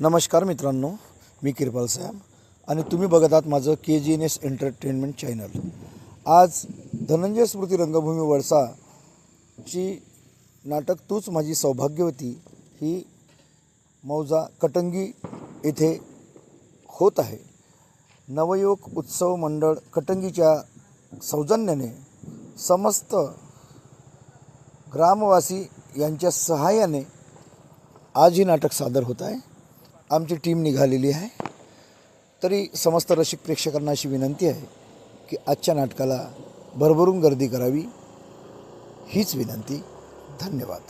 नमस्कार मित्रांनो, मी किरपाल सॅम आणि तुम्ही बघत आहात माझं KGNS एंटरटेनमेंट चॅनल। आज धनंजय स्मृती रंगभूमी वळसाची नाटक तूच माझी सौभाग्यवती ही मौजा कटंगी येथे होत आहे। नवयुवक उत्सव मंडळ कटंगीच्या सौजन्याने समस्त ग्रामवासी यांच्या सहाय्याने आज ही नाटक सादर होत आहे। आमची टीम निघालेली आहे। तरी समस्त रसिक प्रेक्षकांना अशी विनंती आहे की आजच्या नाटकाला भरभरून गर्दी करावी, हीच विनंती। धन्यवाद।